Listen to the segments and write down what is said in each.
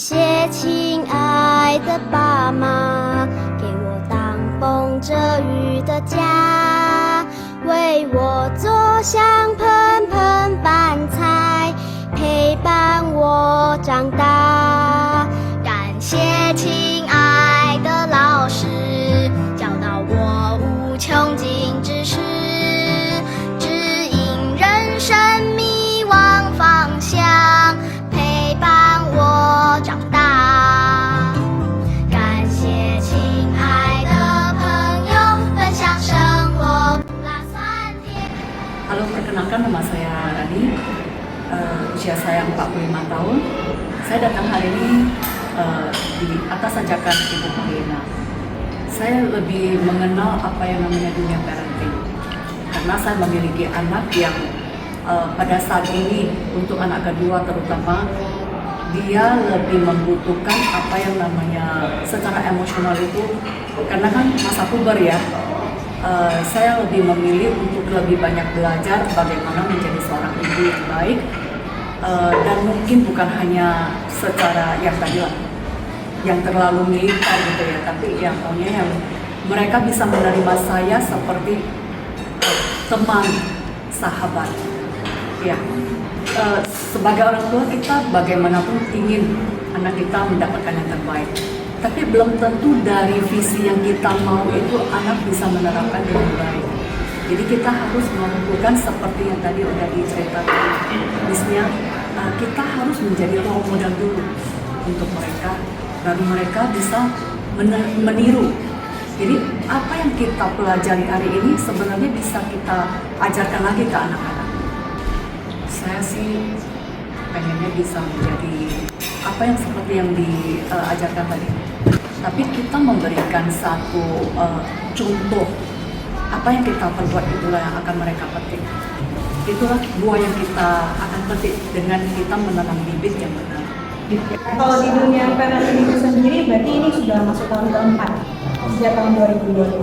谢亲爱的爸妈，给我挡风遮雨的家，为我做香喷喷饭菜，陪伴我长大。感谢亲爱的老师，教导我无穷尽知识，指引人生迷惘方向，陪伴我长大。感谢亲爱的朋友，分享生活不辣酸甜。Halo, perkenalkan nama saya Rani, usia saya 45 tahun. Saya datang hari ini di atas ajakan Ibu Marlina. Saya lebih mengenal apa yang namanya dunia parenting, karena saya memiliki anak yang pada saat ini untuk anak kedua terutama dia lebih membutuhkan apa yang namanya secara emosional itu, karena kan masa puber ya. Saya lebih memilih untuk lebih banyak belajar bagaimana menjadi seorang ibu yang baik, dan mungkin bukan hanya secara yang tadi lah, yang terlalu militer gitu ya, tapi yang mereka bisa menerima saya seperti teman, sahabat. Ya, sebagai orang tua kita bagaimanapun ingin anak kita mendapatkan yang terbaik. Tapi belum tentu dari visi yang kita mau itu anak bisa menerapkan dengan baik. Jadi kita harus mengumpulkan seperti yang tadi udah diceritakan. Misalnya kita harus menjadi role model dulu untuk mereka, baru mereka bisa meniru. Jadi apa yang kita pelajari hari ini sebenarnya bisa kita ajarkan lagi ke anak-anak. Saya sih pengennya bisa menjadi apa yang seperti yang diajarkan tadi. Tapi kita memberikan satu contoh apa yang kita perbuat, itulah yang akan mereka petik. Itulah buah yang kita akan petik dengan kita menanam bibit yang benar. Kalau di dunia parenting itu sendiri berarti ini sudah masuk tahun keempat sejak tahun 2022.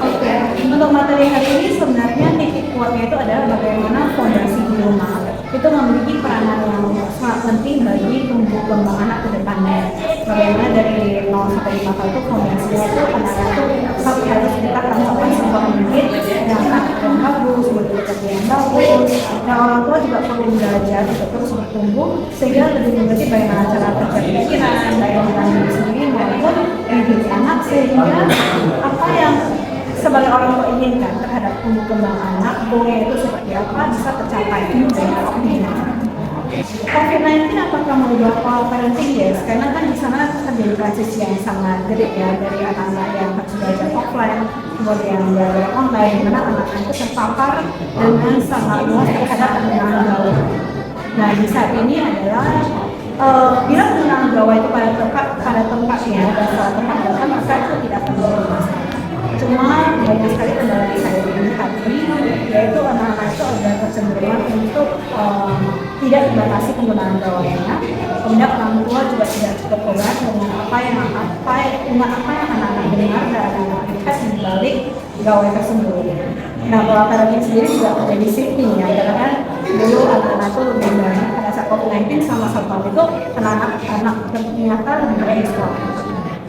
Oke. Untuk materi hari ini sebenarnya titik kuatnya itu adalah bagaimana fondasi di rumah itu memiliki peranan yang sangat penting bagi tumbuh kembang anak ke depannya. Bagaimana dari 0 sampai 5 tahun itu fondasinya itu anak-anak itu harus kita tanamkan sebuah mungkin yang bagus, betul-betul yang bagus. Nah, orang tua juga perlu belajar untuk terus bertumbuh sehingga lebih mengerti bagaimana cara kerja pikiran, bagaimana diri sendiri maupun diri anak, sehingga apa yang sebagai orang tua inginkan terhadap tumbuh kembang anak, goalnya itu seperti apa bisa tercapai dengan optimal. COVID-19 apakah merubah pola parenting? Yes, karena kan di sana terjadi transisi yang sangat gede ya, dari anak-anak yang harus belajar offline kemudian belajar online, di mana anak-anak itu terpapar dengan sangat luas terhadap penggunaan gawai. Nah, di saat ini adalah bila penggunaan gawai itu pada tempatnya dan salah tempat bahkan maka itu tidak terjadi masalah. Cuma banyak sekali kendala yang saya lihat yaitu anak-anak itu ada kecenderungan untuk tidak dibatasi penggunaan gawainya. Kemudian orang tua juga tidak cukup aware dengan apa yang anak-anak dengar dan anak-anak lihat di balik gawai tersebut. Nah, pola parenting sendiri juga terjadi shifting ya, karena kan dulu anak-anak itu lebih banyak pada saat COVID-19 sama satpam itu anak-anak ternyata lebih banyak di sekolah.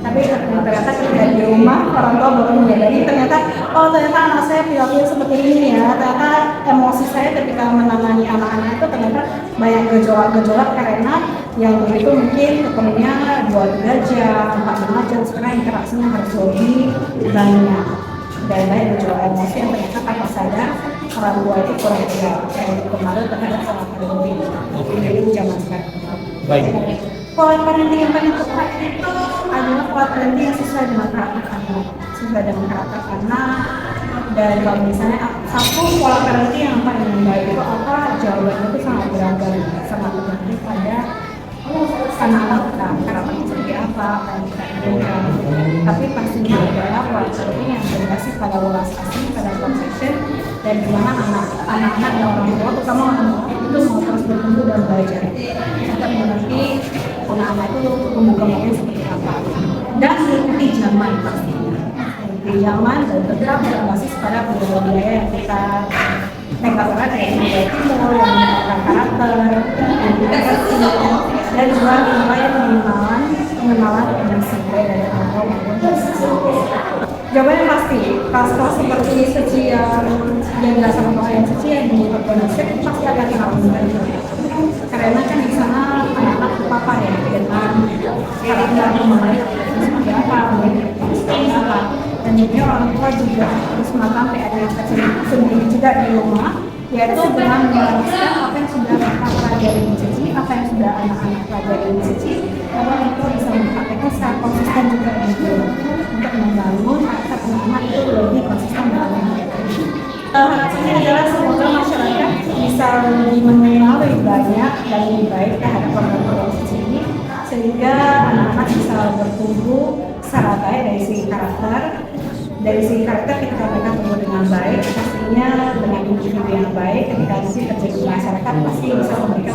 Tapi ternyata ketika di rumah orang tua baru menyadari ternyata anak saya perilakunya seperti ini ya, ternyata emosi saya ketika menangani anak-anak itu ternyata banyak gejolak karena yang dulu itu mungkin ketemunya 2-3 jam, 4-5 jam, sekarang interaksinya harus lebih banyak dan banyak gejolak emosi yang ternyata tanpa sadar orang tua itu kurang kemarin terhadap anak parenting di zaman sekarang. Baik. Pola parenting yang paling tepat itu adalah pola parenting yang sesuai dengan karakter anak. Dan kalau misalnya satu pola parenting yang paling baik itu apa, jawabannya itu sangat beragam, sangat tergantung pada anak-anak kita, karakternya seperti apa yang kita inginkan. Tapi pastinya adalah pola parenting yang berbasis pada welas asih, pada compassion, dan dimana anak-anak dan orang tua terutama anak itu mau terus bertumbuh dan belajar untuk mengerti anak-anak itu tumbuh kembangnya seperti apa dan mengikuti zaman pastinya, mengikuti zaman dan tetap berbasis pada budaya yang kita pegang, kayak budaya timur yang menggunakan karakter dan juga dan juga nilai pengenalan emosi baik dari orang tua maupun dari siswa. Jawaban yang pasti, kelas-kelas seperti suci yang dasar atau yang suci yang di nasib pasti akan dilakukan. Karena kan di sana anak-anak terpapar ya dengan karakter membaik seperti apa, seperti apa, dan juga orang tua juga harus melakukan PR yang sendiri juga di rumah, yaitu dengan meneruskan apa yang sudah mereka pelajari di Cici, apa yang sudah anak-anak pelajari di Cici, lalu itu bisa mempraktekkan secara konsisten juga di rumah untuk membangun karakter anak-anak itu lebih konsisten dalam mereka. Harapannya adalah semoga masyarakat bisa lebih mengenal lebih banyak dan lebih baik terhadap program-program Cici ini, sehingga anak-anak bisa bertumbuh secara baik dari segi karakter. Dari segi karakter ketika mereka tumbuh dengan baik, pastinya dengan individu yang baik, ketika nanti terjadi di masyarakat pasti bisa memberikan